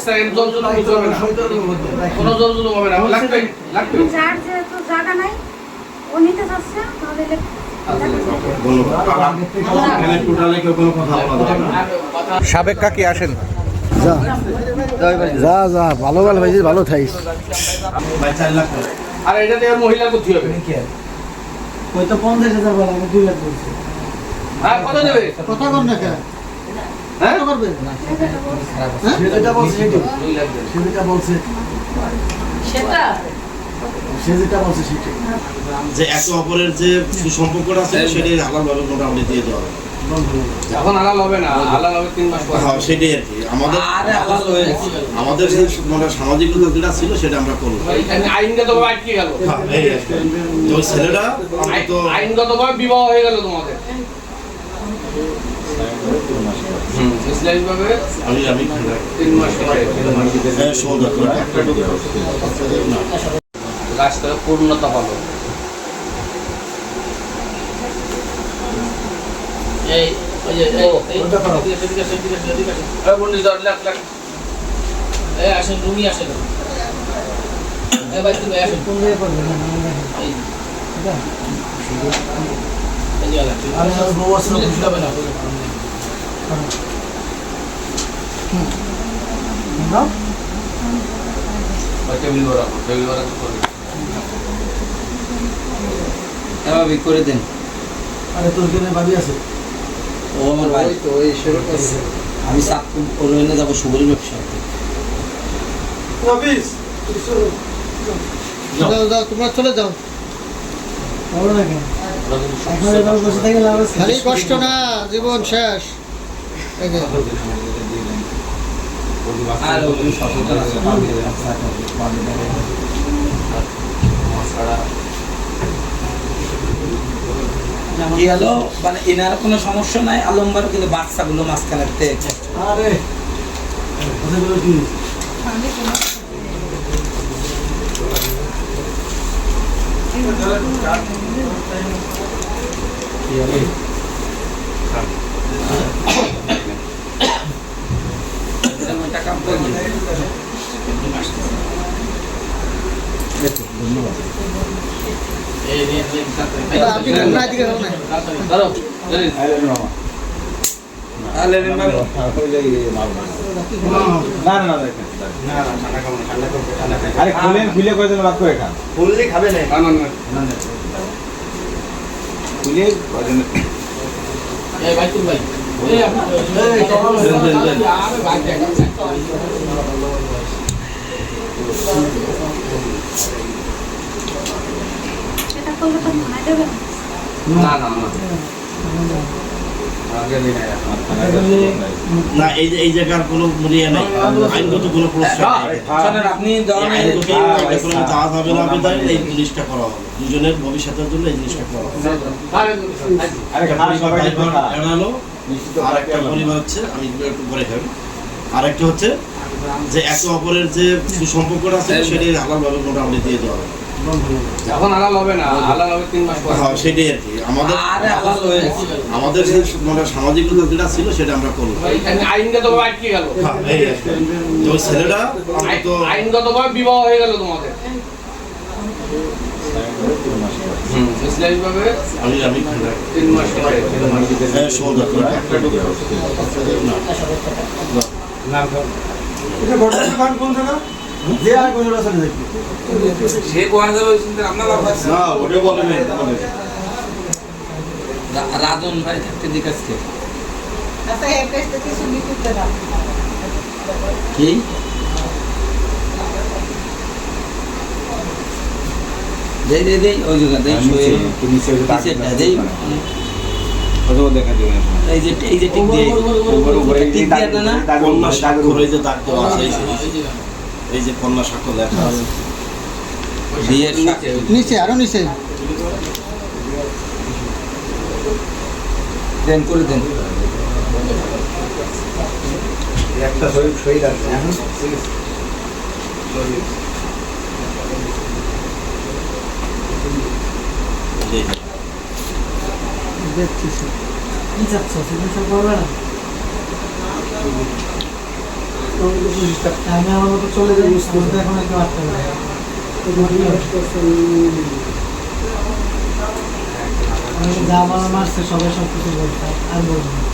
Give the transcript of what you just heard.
Second জল জল হবে না, কোনো জল জল হবে না, লাগবে লাগবে। যার যেহেতু জায়গা নাই ও নিতে যাচ্ছে তাহলে সাবেক কাকি আসেন। যা যা ভালো ভালো ভাই ভালো থাইস। আর এটাতে আর মহিলা করতে হবে। ওই তো 50,000 বলা, আমি 2 লাখ বলছি। হ্যাঁ কত দেবে? কথা কর না কেন? হ্যাঁ কত করবে? সেটা বলছে সেটা। 2 লাখ দেবে। সেটা বলছে সেটা সেটা বলছে সেটা। যে একে অপরের যে সুসম্পর্কটা আছে সেটাই হালালভাবে মোটামুটি দিয়ে দেওয়া হবে। এখন হালাল হবে না, হালাল হবে 3 মাস পর। হ্যাঁ সেটাই আর কি আমাদের আমাদের যে মানে সামাজিকতা যেটা ছিল সেটা আমরা করবো। এখানে আইনগতভাবে আটকে গেল। হ্যাঁ এই আর কি। তো ওই ছেলেটা তো আইনগতভাবে বিবাহ হয়ে গেল তোমাদের। ইসলামিকভাবে আমি 3 মাস পরে সৌদা করে কাজটা পূর্ণতা হলো। এই ওই যে এই বন্ধু ধর লাখ লাখ এই আসেন রুমি আসেন এই ভাই তুমি আসেন কোন জায়গায় করবে না এই এটা এই জায়গা আমি আর বউ আছে কিছু হবে না না টেবিল বড় করে এভাবে করে দেন। আরে তোর কেনে ভাবি আছে ও আমার ভাই, তো এই সেরক আছে আমি চাকু ওখানে যাবো সুবরের ব্যবসা। অফিস যাও যাও তোমরা চলে যাও বলো না কেন এখন এবার বসে থেকে লাভ আছে খালি কষ্ট না জীবন শেষ এই যে আর ওই সচেতন আছে কি হলো মানে এনার কোনো সমস্যা নাই, আলমবার কিন্তু বাচ্চাগুলো মাঝখানে আরে কথাগুলো কি কাম করি। এই রে এটা আপনি না দিকে যাও না ধরো তাহলে ভাবে আরে খুলে খুলে করে দেন বাদ করে খান বললে খাবে না না খুলে এই ভাই তুমি ভাই এই আপনি আরে ভাই দেখ সেটা করলে তো মনে দেবে না আগে দিন না এই জায়গার কোনো মূল্য নাই আইনগত কোনো প্রশ্ন নাই শোনেন আপনি ধরেন কোনো দাওয়াত হবে না বিধায় এই জিনিসটা করা হবে দুজনের ভবিষ্যতের জন্য এই জিনিসটা করা হবে আরে খান সবাই এড়ালো আরেকটা পরিবার হচ্ছে আমি একটু পরে খাবো আরেকটা হচ্ছে যে একে অপরের যে সুসম্পর্কটা আছে সেটাই হালালভাবে মোটামুটি দিয়ে দেওয়া হবে এখন হালাল হবে না, হালাল হবে 3 মাস পর। হ্যাঁ সেটাই আর কি আমাদের আরে হালাল হয়ে আমাদের যে মানে সামাজিকতা যেটা ছিল সেটা আমরা করবো। এখানে আইনগতভাবে আটকে গেল। হ্যাঁ এই আর কি। তো ওই ছেলেটা তো আইনগতভাবে বিবাহ হয়ে গেল তোমাদের। ইসলামিকভাবে আমি 3 মাস পরে সৌদা করে এটা বর্তমান খান কোন জায়গা যে আর কোন রাস্তা দেখি সে কোয়া যাবে শুনতে আপনার লাভ আছে না ওটা বলে নেই রাজন ভাই থাকতে দিকাছে আচ্ছা এই পেস্টে কিছু লিখতে দাও কি দেই ওই জায়গা দেই তুমি সে দেই কত দেখা দিবেন এই যে টিক দিয়ে টিক দিয়ে না কন্যা স্বাক্ষর এই যে দাগ দেওয়া আছে এই যে কন্যা স্বাক্ষর লেখা আছে বিয়ের নিচে আরো নিচে দেন করে দেন একটা শহীদ আছে দেখতেছি কি যাচ্ছে সিগনেচার করবে না আমি আমার মতো চলে যাই, বলতে এখন একটু আটটা লাগে। যা আমার মারছে সবাই সব কিছু বলছে, আর বলবো না।